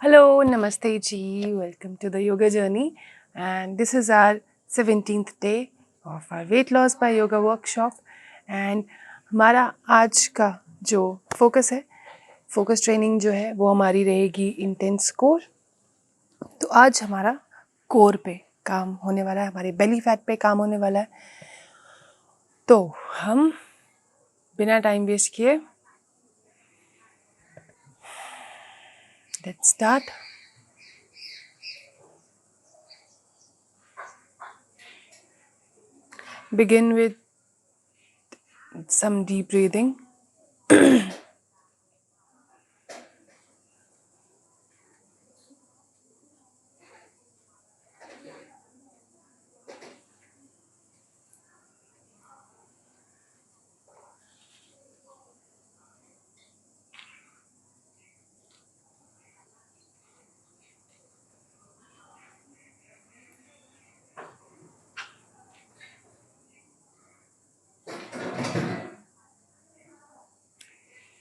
Hello, Namaste ji. Welcome to the yoga journey. And this is our 17th day of our weight loss by yoga workshop. And हमारा आज का जो focus है, focus training जो है वो हमारी रहेगी इंटेंस कोर. तो आज हमारा कोर पे काम होने वाला है, हमारे बेली फैट पे काम होने वाला है. तो हम बिना टाइम वेस्ट किए let's start. Begin with some deep breathing.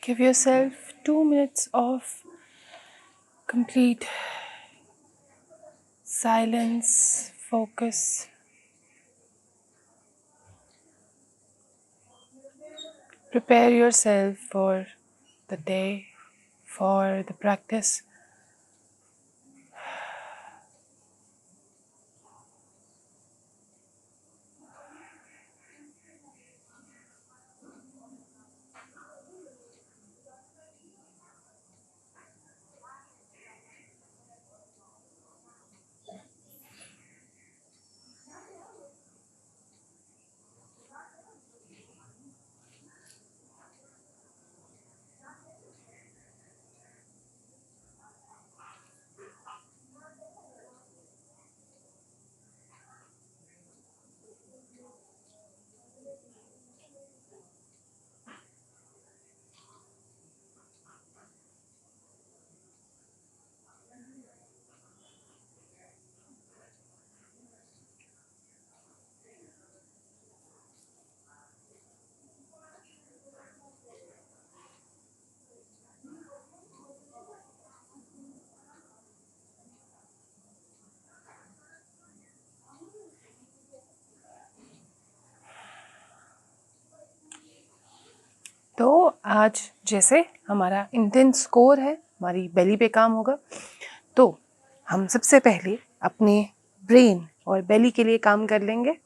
Give yourself 2 minutes of complete silence, focus. Prepare yourself for the day, for the practice. तो आज जैसे हमारा इंटेंस कोर है, हमारी बेली पे काम होगा. तो हम सबसे पहले अपने ब्रेन और बेली के लिए काम कर लेंगे.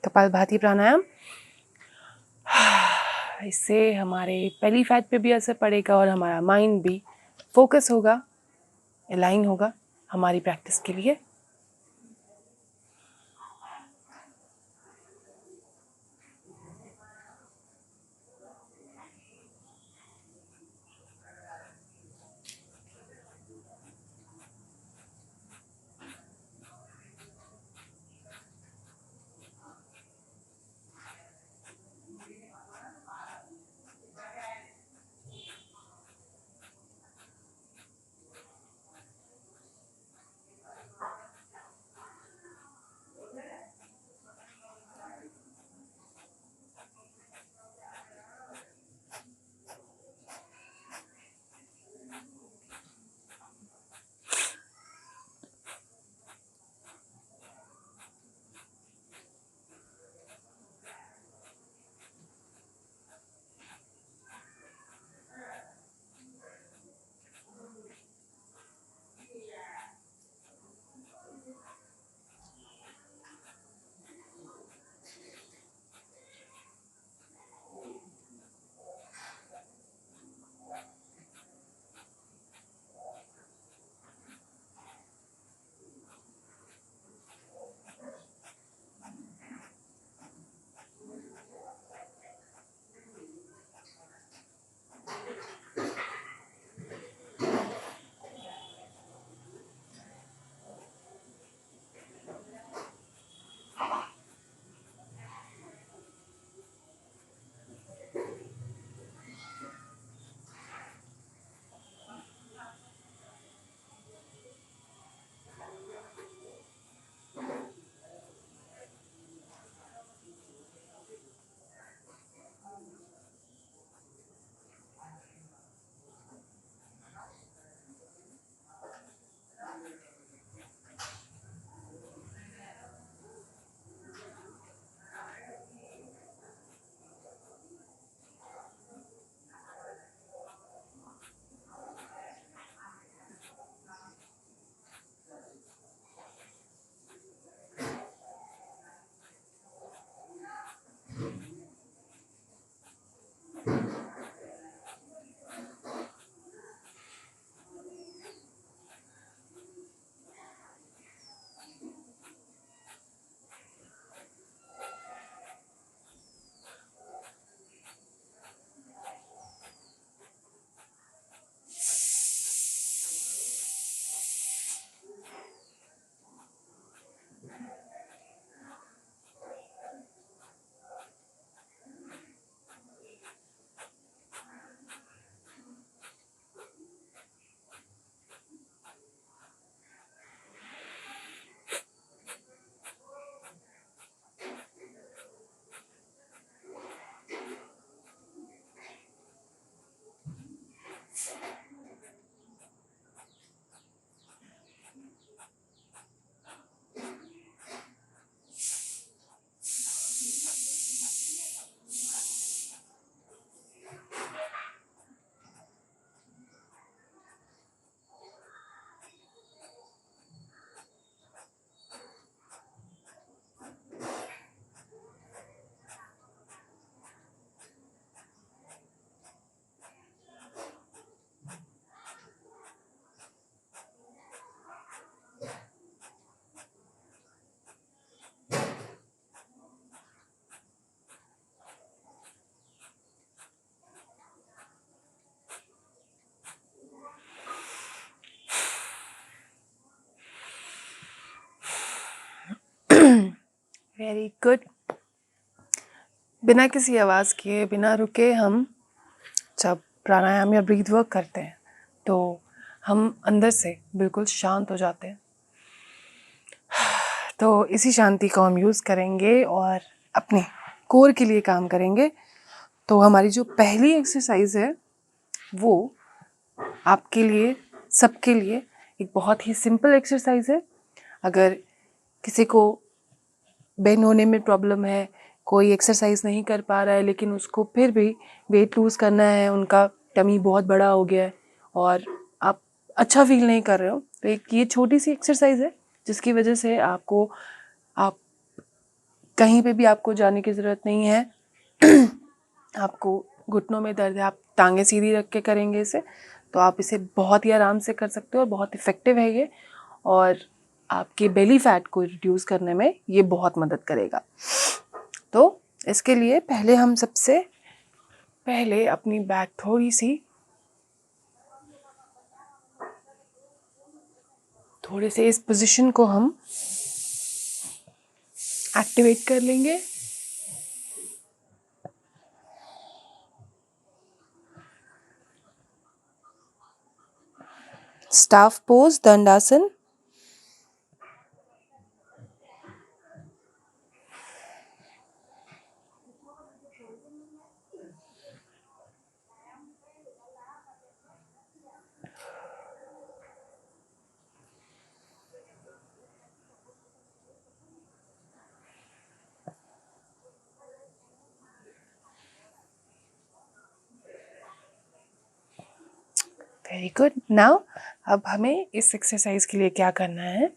कपालभाति प्राणायाम. इससे हमारे बेली फैट पे भी असर पड़ेगा और हमारा माइंड भी फोकस होगा, अलाइन होगा हमारी प्रैक्टिस के लिए. Very good. बिना किसी आवाज़ किए, बिना रुके हम जब प्राणायाम या ब्रीथ वर्क करते हैं तो हम अंदर से बिल्कुल शांत हो जाते हैं। तो इसी शांति को हम यूज़ करेंगे और अपने कोर के लिए काम करेंगे। तो हमारी जो पहली एक्सरसाइज है वो आपके लिए, सबके लिए एक बहुत ही सिंपल एक्सरसाइज है। अगर किसी को बेंड होने में प्रॉब्लम है, कोई एक्सरसाइज नहीं कर पा रहा है लेकिन उसको फिर भी वेट लूज़ करना है, उनका टमी बहुत बड़ा हो गया है और आप अच्छा फील नहीं कर रहे हो, तो एक ये छोटी सी एक्सरसाइज है जिसकी वजह से आप कहीं पे भी आपको जाने की ज़रूरत नहीं है। आपको घुटनों में दर्द है, आप टांगें सीधी रख के करेंगे इसे, तो आप इसे बहुत ही आराम से कर सकते हो और बहुत इफ़ेक्टिव है ये, और आपके बेली फैट को रिड्यूस करने में ये बहुत मदद करेगा। तो इसके लिए पहले हम सबसे पहले अपनी बैक थोड़े से इस पोजीशन को हम एक्टिवेट कर लेंगे। Staff pose, Dandasana. Very good. Now अब हमें इस एक्सरसाइज के लिए क्या करना है,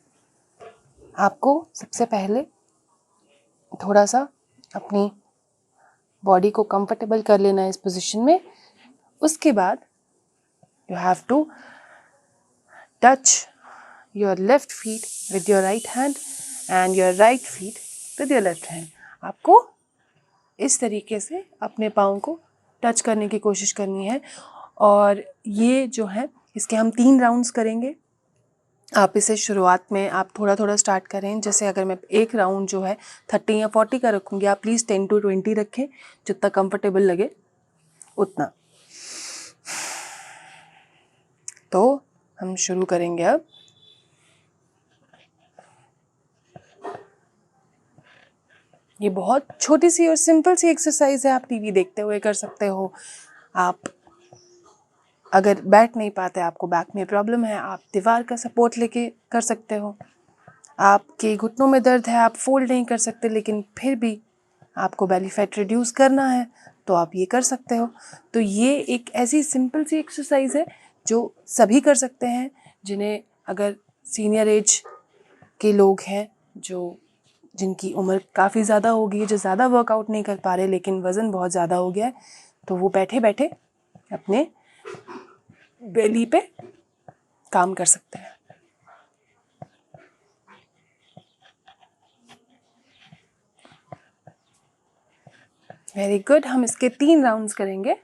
आपको सबसे पहले थोड़ा सा अपनी बॉडी को कंफर्टेबल कर लेना है इस पोजीशन में। उसके बाद you have to touch your left feet with your right hand and your right feet with your left hand. आपको इस तरीके से अपने पाँव को टच करने की कोशिश करनी है, और ये जो है इसके हम 3 राउंड्स करेंगे। आप इसे शुरुआत में आप थोड़ा थोड़ा स्टार्ट करें। जैसे अगर मैं एक राउंड जो है 30 या 40 का रखूँगी, आप प्लीज़ 10 to 20 रखें, जितना कंफर्टेबल लगे उतना। तो हम शुरू करेंगे अब। ये बहुत छोटी सी और सिंपल सी एक्सरसाइज है, आप टीवी देखते हुए कर सकते हो। आप अगर बैठ नहीं पाते, आपको बैक में प्रॉब्लम है, आप दीवार का सपोर्ट लेके कर सकते हो। आपके घुटनों में दर्द है, आप फोल्ड नहीं कर सकते लेकिन फिर भी आपको बेली फैट रिड्यूस करना है, तो आप ये कर सकते हो। तो ये एक ऐसी सिंपल सी एक्सरसाइज है जो सभी कर सकते हैं, जिन्हें अगर सीनियर एज के लोग हैं, जिनकी उम्र काफ़ी ज़्यादा हो गई है, जो ज़्यादा वर्कआउट नहीं कर पा रहे लेकिन वज़न बहुत ज़्यादा हो गया है, तो वो बैठे बैठे अपने बेली पे काम कर सकते हैं। Very good. हम इसके 3 राउंड्स करेंगे।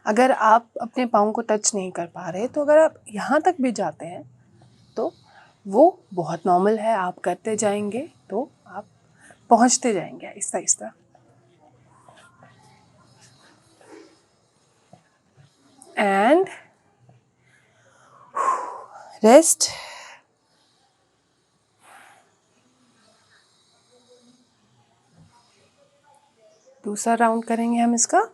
अगर आप अपने पाँव को टच नहीं कर पा रहे, तो अगर आप यहाँ तक भी जाते हैं तो वो बहुत नॉर्मल है, आप करते जाएंगे तो आप पहुँचते जाएंगे आहिस्ता आहिस्ता। And rest. दूसरा राउंड करेंगे हम इसका।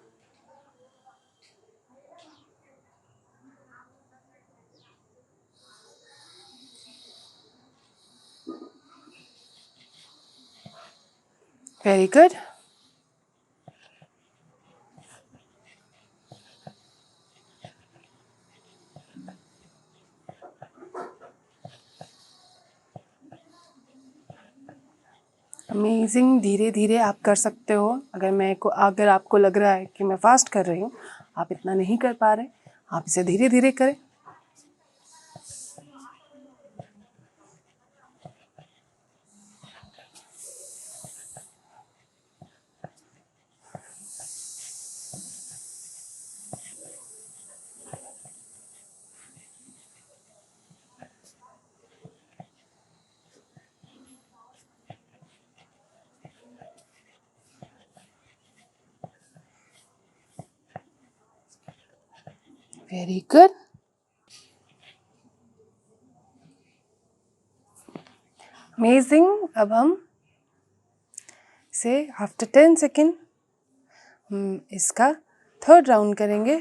Very good. अमेजिंग। धीरे धीरे आप कर सकते हो। अगर आपको लग रहा है कि मैं फास्ट कर रही हूँ, आप इतना नहीं कर पा रहे, आप इसे धीरे धीरे करें। Very good. अमेजिंग। अब हम इसे आफ्टर 10 सेकेंड हम इसका थर्ड राउंड करेंगे।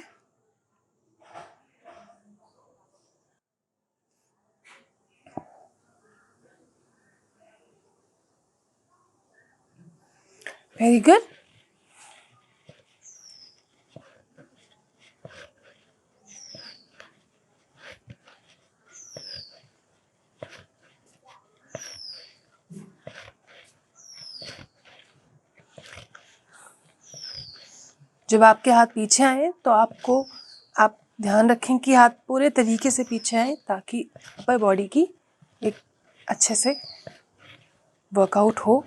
Very good. जब आपके हाथ पीछे आए तो आप ध्यान रखें कि हाथ पूरे तरीके से पीछे आए ताकि अपर बॉडी की एक अच्छे से वर्कआउट हो।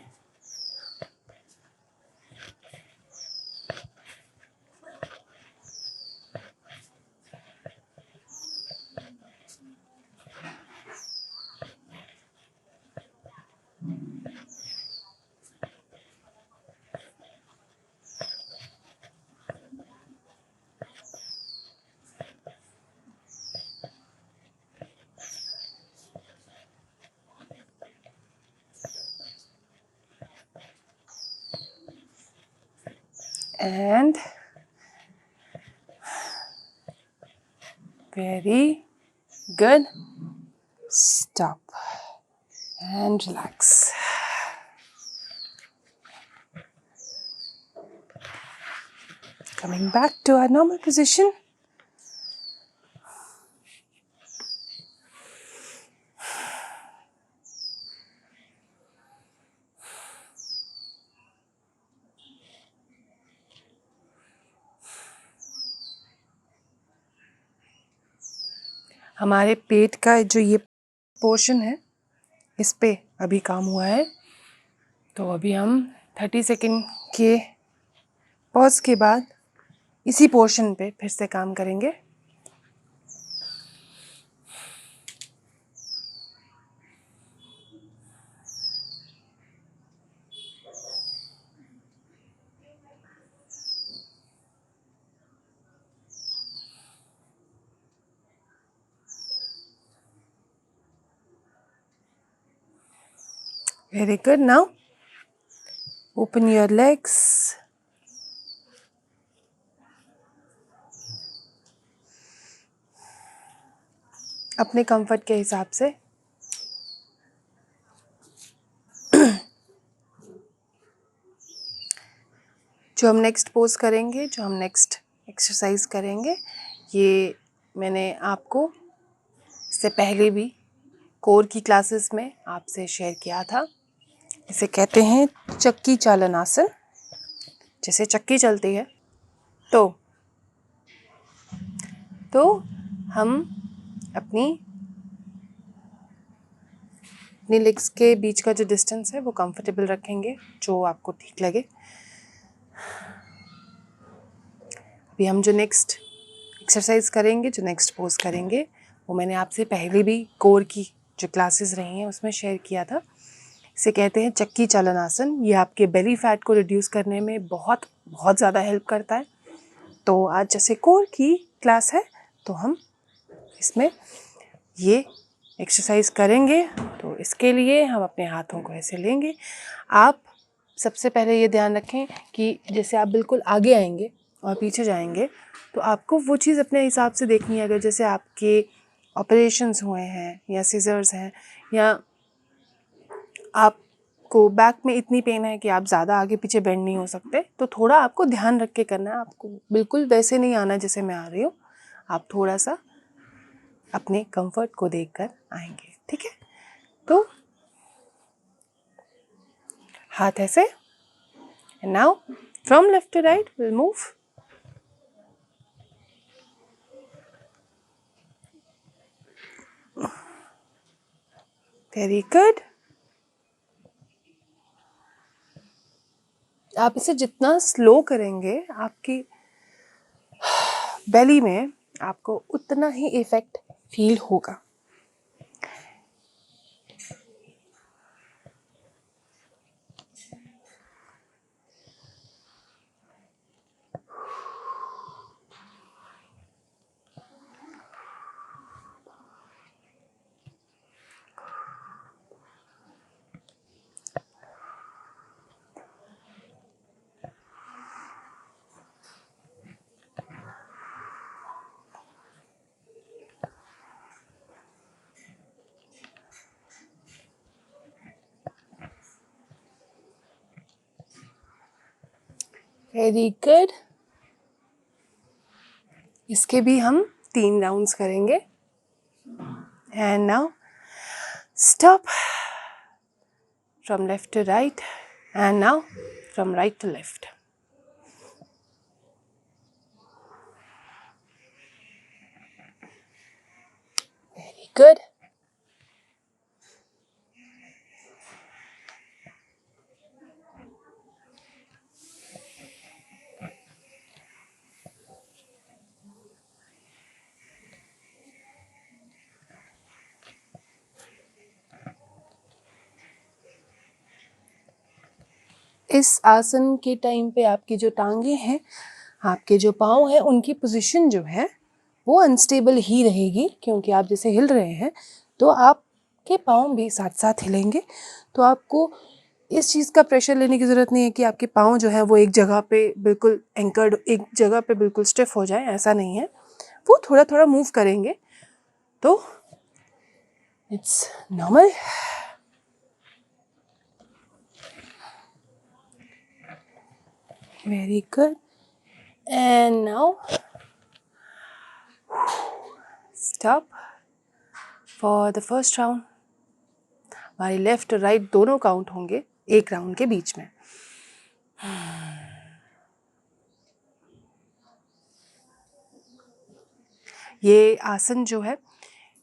And very good. Stop and relax. Coming back to our normal position. हमारे पेट का जो ये पोर्शन है इस पे अभी काम हुआ है, तो अभी हम 30 सेकेंड के पॉज के बाद इसी पोर्शन पे फिर से काम करेंगे। Very good. Now open your legs. अपने कंफर्ट के हिसाब से जो हम नेक्स्ट पोज करेंगे, जो हम नेक्स्ट एक्सरसाइज करेंगे, ये मैंने आपको इससे पहले भी कोर की क्लासेस में आपसे शेयर किया था। इसे कहते हैं चक्की चालन आसन। जैसे चक्की चलती है तो हम अपनी लेग्स के बीच का जो डिस्टेंस है वो कंफर्टेबल रखेंगे, जो आपको ठीक लगे। अभी हम जो नेक्स्ट एक्सरसाइज करेंगे, जो नेक्स्ट पोज करेंगे, वो मैंने आपसे पहले भी कोर की जो क्लासेस रही हैं उसमें शेयर किया था। इसे कहते हैं चक्की चालन आसन। ये आपके बेली फैट को रिड्यूस करने में बहुत ज़्यादा हेल्प करता है। तो आज जैसे कोर की क्लास है तो हम इसमें ये एक्सरसाइज करेंगे। तो इसके लिए हम अपने हाथों को ऐसे लेंगे। आप सबसे पहले ये ध्यान रखें कि जैसे आप बिल्कुल आगे आएंगे और पीछे जाएंगे तो आपको वो चीज़ अपने हिसाब से देखनी है। अगर जैसे आपके ऑपरेशंस हुए हैं या सीजर्स हैं या आपको बैक में इतनी पेन है कि आप ज़्यादा आगे पीछे बेंड नहीं हो सकते, तो थोड़ा आपको ध्यान रख के करना है। आपको बिल्कुल वैसे नहीं आना जैसे मैं आ रही हूँ। आप थोड़ा सा अपने कंफर्ट को देखकर आएंगे, ठीक है? तो हाथ ऐसे। And now from left to right will move very good. आप इसे जितना स्लो करेंगे आपकी बेली में आपको उतना ही इफेक्ट फील होगा। Very good. इसके भी हम 3 राउंड्स करेंगे। And now stop from left to right and now from right to left. Very good. इस आसन के टाइम पे आपकी जो टांगे हैं, आपके जो पाँव हैं, उनकी पोजीशन जो है वो अनस्टेबल ही रहेगी, क्योंकि आप जैसे हिल रहे हैं तो आपके पाँव भी साथ साथ हिलेंगे। तो आपको इस चीज़ का प्रेशर लेने की ज़रूरत नहीं है कि आपके पाँव जो है वो एक जगह पे बिल्कुल एंकर्ड, एक जगह पे बिल्कुल स्टिफ हो जाए, ऐसा नहीं है। वो थोड़ा थोड़ा मूव करेंगे तो it's normal. Very good. And now stop for the first round. हमारी लेफ्ट और राइट दोनों काउंट होंगे एक राउंड के बीच में। ये आसन जो है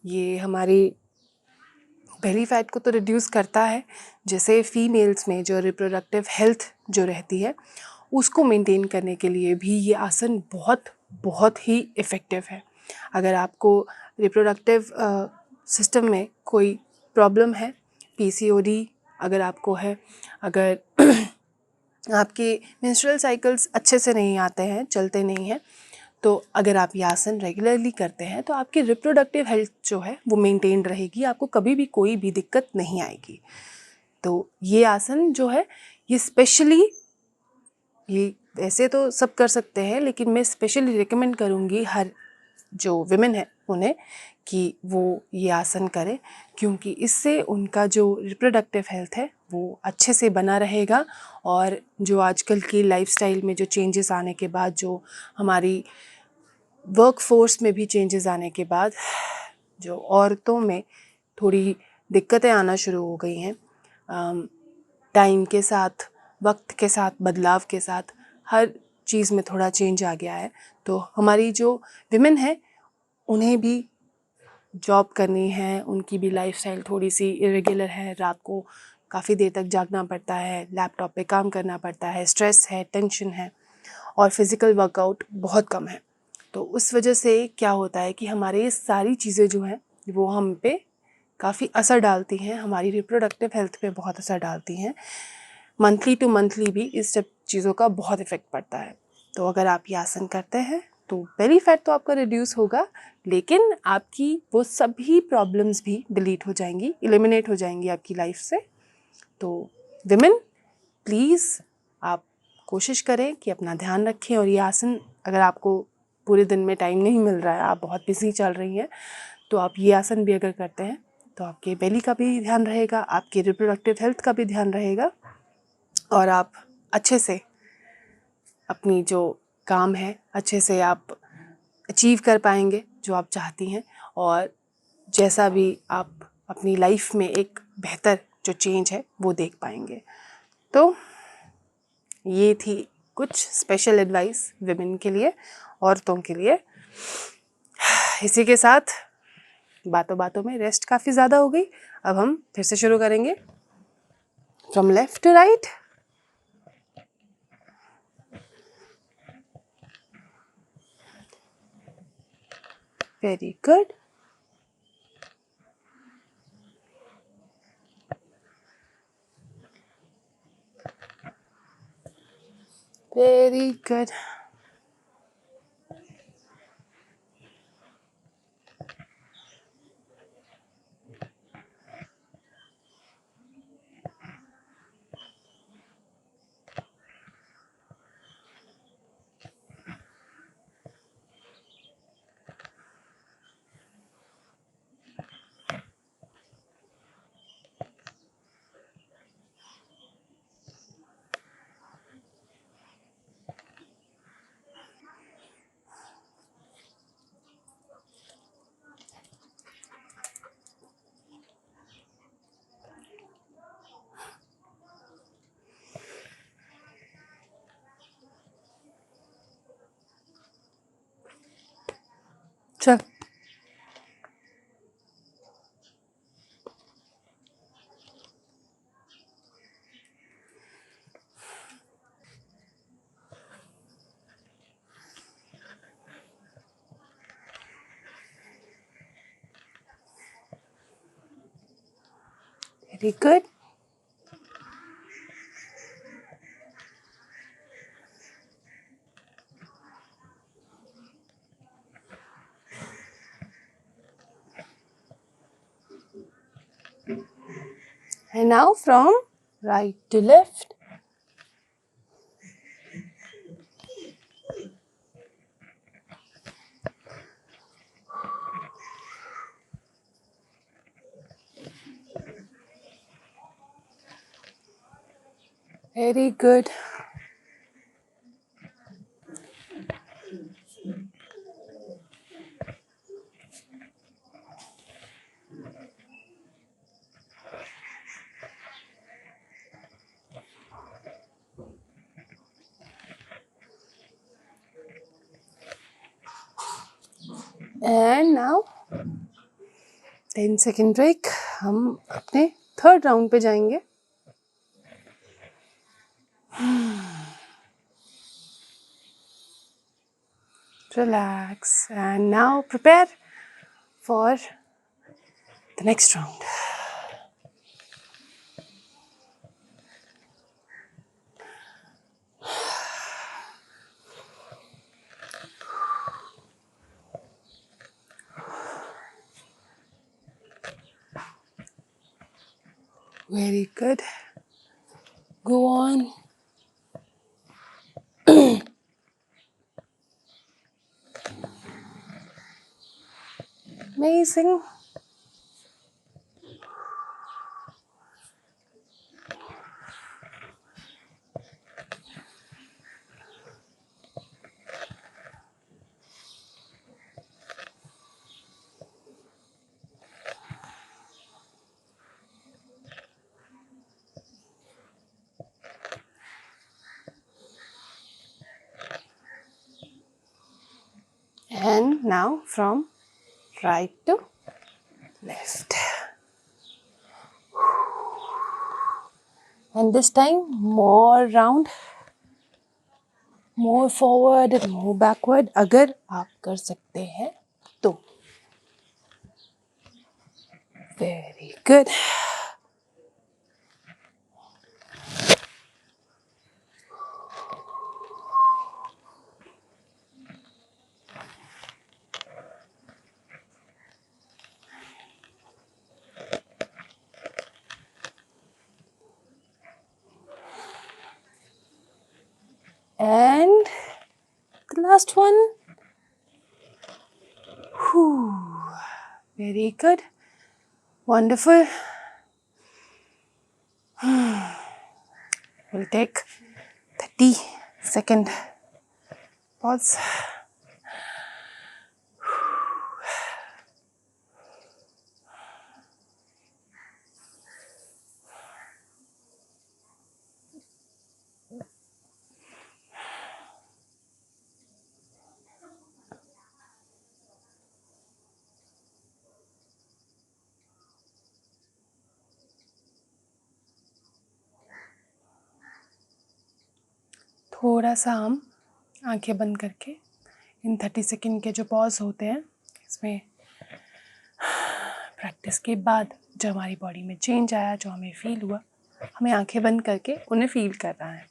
ये हमारी बेली फैट को तो रिड्यूस करता है, जैसे फीमेल्स में जो रिप्रोडक्टिव हेल्थ जो रहती है उसको मेंटेन करने के लिए भी ये आसन बहुत बहुत ही इफ़ेक्टिव है। अगर आपको रिप्रोडक्टिव सिस्टम में कोई प्रॉब्लम है, पीसीओडी अगर आपको है, अगर आपके मेंस्ट्रुअल साइकिल्स अच्छे से नहीं आते हैं, चलते नहीं हैं, तो अगर आप ये आसन रेगुलरली करते हैं तो आपकी रिप्रोडक्टिव हेल्थ जो है वो मेंटेन रहेगी, आपको कभी भी कोई भी दिक्कत नहीं आएगी। तो ये आसन जो है ये स्पेशली, ये वैसे तो सब कर सकते हैं लेकिन मैं स्पेशली रिकमेंड करूँगी हर जो विमेन है उन्हें कि वो ये आसन करें, क्योंकि इससे उनका जो रिप्रोडक्टिव हेल्थ है वो अच्छे से बना रहेगा। और जो आजकल की लाइफस्टाइल में जो चेंजेस आने के बाद, जो हमारी वर्क फोर्स में भी चेंजेस आने के बाद जो औरतों में थोड़ी दिक्कतें आना शुरू हो गई हैं, टाइम के साथ, वक्त के साथ, बदलाव के साथ हर चीज़ में थोड़ा चेंज आ गया है। तो हमारी जो विमेन है उन्हें भी जॉब करनी है, उनकी भी लाइफस्टाइल थोड़ी सी इरेगुलर है, रात को काफ़ी देर तक जागना पड़ता है, लैपटॉप पे काम करना पड़ता है, स्ट्रेस है, टेंशन है और फिज़िकल वर्कआउट बहुत कम है। तो उस वजह से क्या होता है कि हमारे ये सारी चीज़ें जो हैं वो हम पे काफ़ी असर डालती हैं, हमारी रिप्रोडक्टिव हेल्थ पे बहुत असर डालती हैं। मंथली टू मंथली भी इस सब चीज़ों का बहुत इफ़ेक्ट पड़ता है। तो अगर आप ये आसन करते हैं तो बेली फैट तो आपका रिड्यूस होगा, लेकिन आपकी वो सभी प्रॉब्लम्स भी डिलीट हो जाएंगी, एलिमिनेट हो जाएंगी आपकी लाइफ से। तो विमेन प्लीज़ आप कोशिश करें कि अपना ध्यान रखें, और ये आसन अगर आपको पूरे दिन में टाइम नहीं मिल रहा है, आप बहुत बिजी चल रही हैं, तो आप ये आसन भी अगर करते हैं तो आपके बेली का भी ध्यान रहेगा, आपकी रिप्रोडक्टिव हेल्थ का भी ध्यान रहेगा, और आप अच्छे से अपनी जो काम है अच्छे से आप अचीव कर पाएंगे जो आप चाहती हैं, और जैसा भी आप अपनी लाइफ में एक बेहतर जो चेंज है वो देख पाएंगे। तो ये थी कुछ स्पेशल एडवाइस विमेन के लिए, औरतों के लिए। इसी के साथ बातों बातों में रेस्ट काफ़ी ज़्यादा हो गई, अब हम फिर से शुरू करेंगे from left to right. Very good. Very good. चल. Very good. And now from right to left. Very good. And now 10 second break. हम अपने थर्ड राउंड पे जाएंगे. Relax and now prepare for the next round. Very good. Go on. Amazing. And now from right to left. And this time more round, more forward and more backward. अगर आप कर सकते हैं तो. Very good. And the last one. Whew. Very good. Wonderful. We'll take 30-second pause. थोड़ा सा हम आंखें बंद करके इन 30 सेकेंड के जो पॉज होते हैं, इसमें प्रैक्टिस के बाद जो हमारी बॉडी में चेंज आया, जो हमें फील हुआ, हमें आंखें बंद करके उन्हें फील करना है।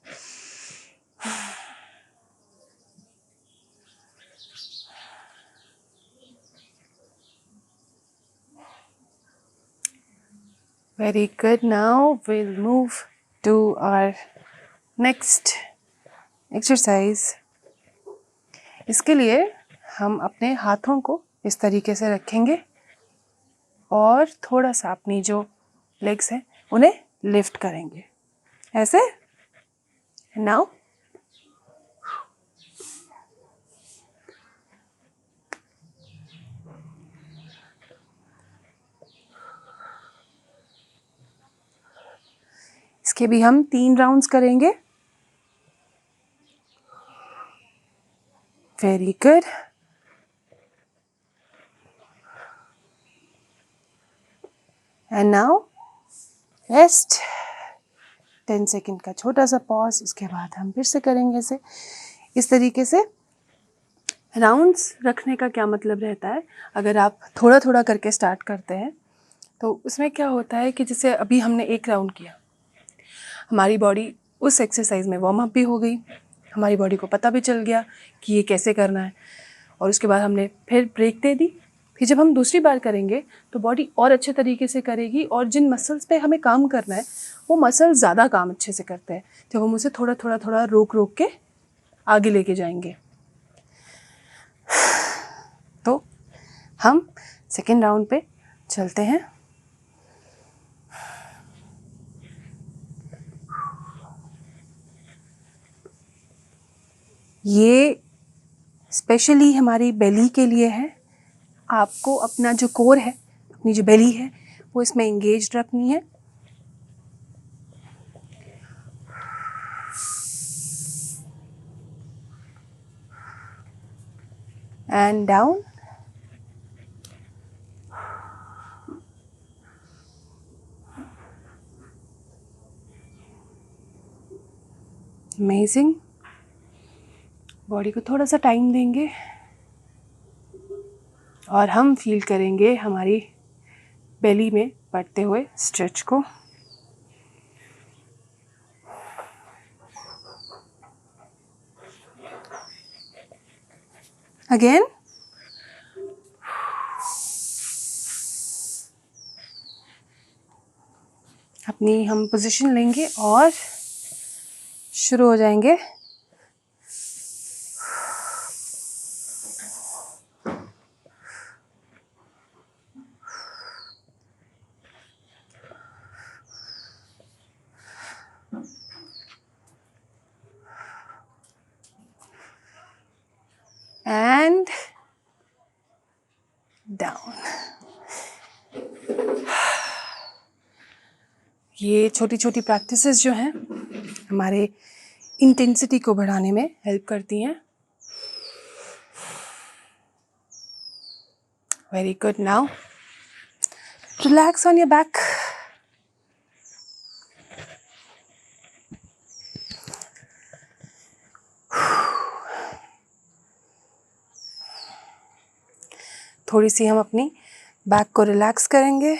Very good. Now we'll move to our next exercise. इसके लिए हम अपने हाथों को इस तरीके से रखेंगे और थोड़ा सा अपनी जो लेग्स हैं उन्हें लिफ्ट करेंगे, ऐसे। नाउ इसके भी हम 3 राउंड्स करेंगे। Very good. And now rest, 10 second का छोटा सा पॉज। उसके बाद हम फिर से करेंगे इसे इस तरीके से। राउंड्स रखने का क्या मतलब रहता है, अगर आप थोड़ा थोड़ा करके स्टार्ट करते हैं तो उसमें क्या होता है कि जैसे अभी हमने 1 राउंड किया, हमारी बॉडी उस एक्सरसाइज में वार्म अप भी हो गई, हमारी बॉडी को पता भी चल गया कि ये कैसे करना है, और उसके बाद हमने फिर ब्रेक दे दी। फिर जब हम दूसरी बार करेंगे तो बॉडी और अच्छे तरीके से करेगी, और जिन मसल्स पे हमें काम करना है वो मसल ज़्यादा काम अच्छे से करते हैं जब हम उसे थोड़ा थोड़ा थोड़ा रोक रोक के आगे लेके जाएंगे। तो हम सेकेंड राउंड पे चलते हैं। ये स्पेशली हमारी बेली के लिए है। आपको अपना जो कोर है, अपनी जो बेली है, वो इसमें एंगेज रखनी है। And down. अमेजिंग। बॉडी को थोड़ा सा टाइम देंगे और हम फील करेंगे हमारी बेली में बढ़ते हुए स्ट्रेच को। अगेन। अपनी हम पोजीशन लेंगे और शुरू हो जाएंगे। And down. ये छोटी छोटी प्रैक्टिसेस जो हैं हमारे इंटेंसिटी को बढ़ाने में हेल्प करती हैं। Very good. Now relax on your back. थोड़ी सी हम अपनी बैक को रिलैक्स करेंगे।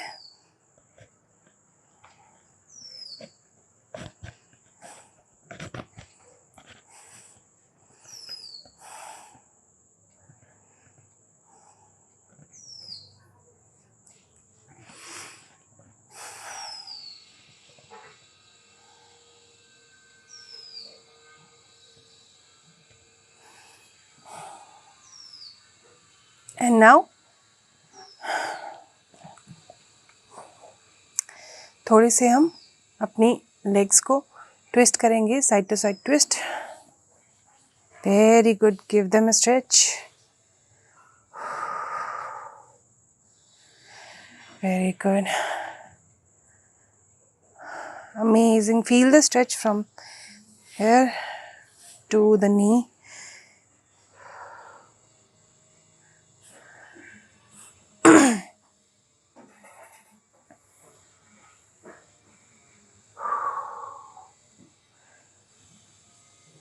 एंड नाउ थोड़े से हम अपनी लेग्स को ट्विस्ट करेंगे, side to side twist. Very good. Give them a stretch. Very good. Amazing. Feel the stretch from here to the knee.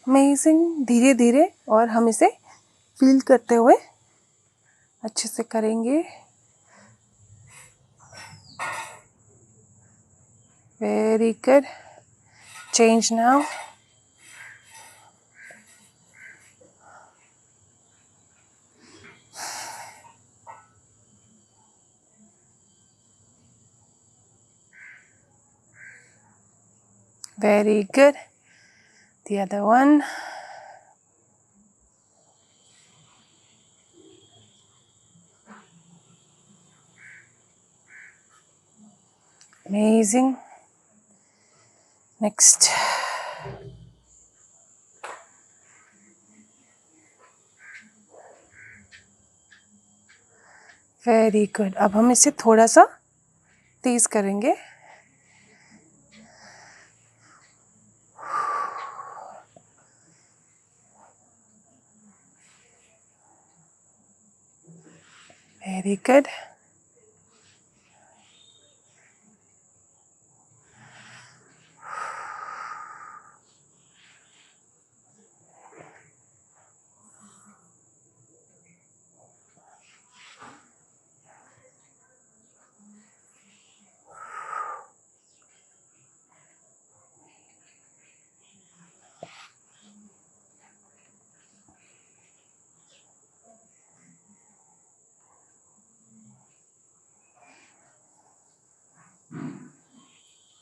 Amazing. धीरे धीरे और हम इसे फील करते हुए अच्छे से करेंगे। Very good. Change now. Very good. The other one. Amazing. Next. Very good. अब हम इसे थोड़ा सा तेज करेंगे। Very good.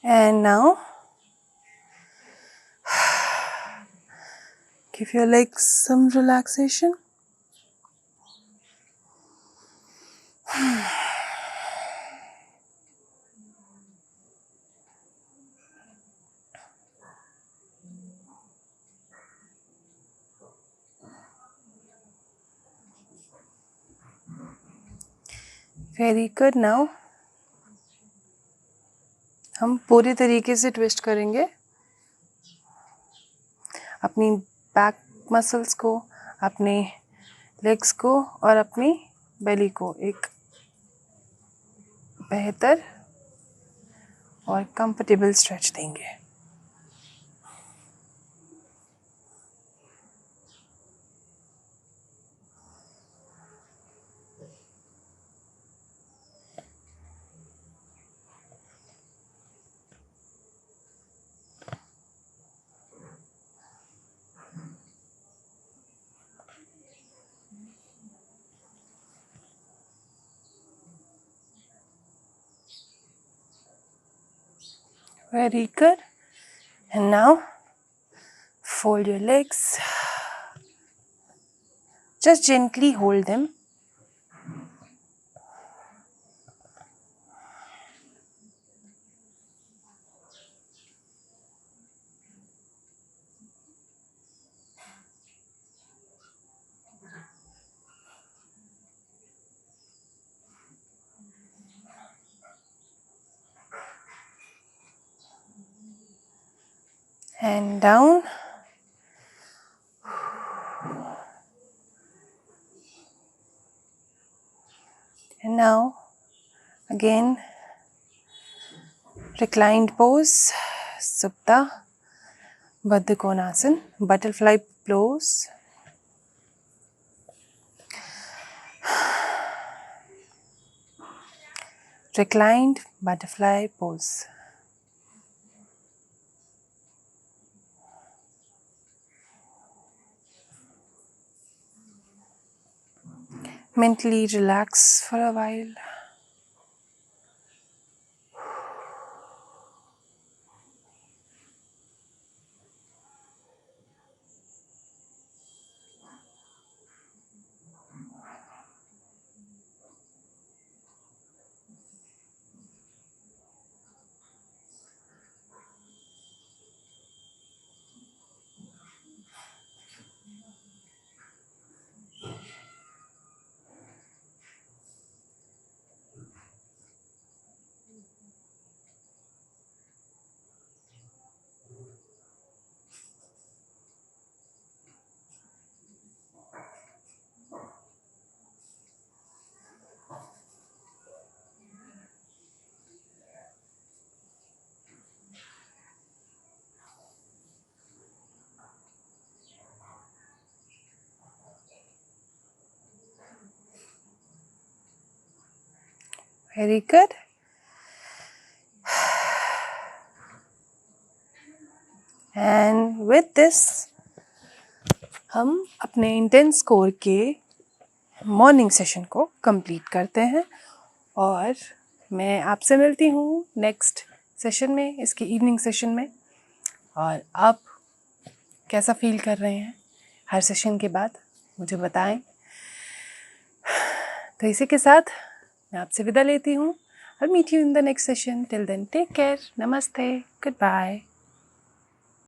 And now give your legs some relaxation. Very good. Now हम पूरी तरीके से ट्विस्ट करेंगे अपनी बैक मसल्स को, अपने लेग्स को और अपनी बेली को एक बेहतर और कंफर्टेबल स्ट्रेच देंगे। Very good. And now fold your legs. Just gently hold them. And down. And now again reclined pose, Supta, Baddha Konasana, butterfly pose. Reclined butterfly pose. Mentally relax for a while. Very good. And with this हम अपने intense core के morning session को complete करते हैं और मैं आपसे मिलती हूँ नेक्स्ट सेशन में, इसके इवनिंग सेशन में। और आप कैसा फील कर रहे हैं हर सेशन के बाद मुझे बताएं। तो इसी के साथ मैं आपसे विदा लेती हूँ। I'll meet you in the next session. Till then, take care. Namaste. Goodbye.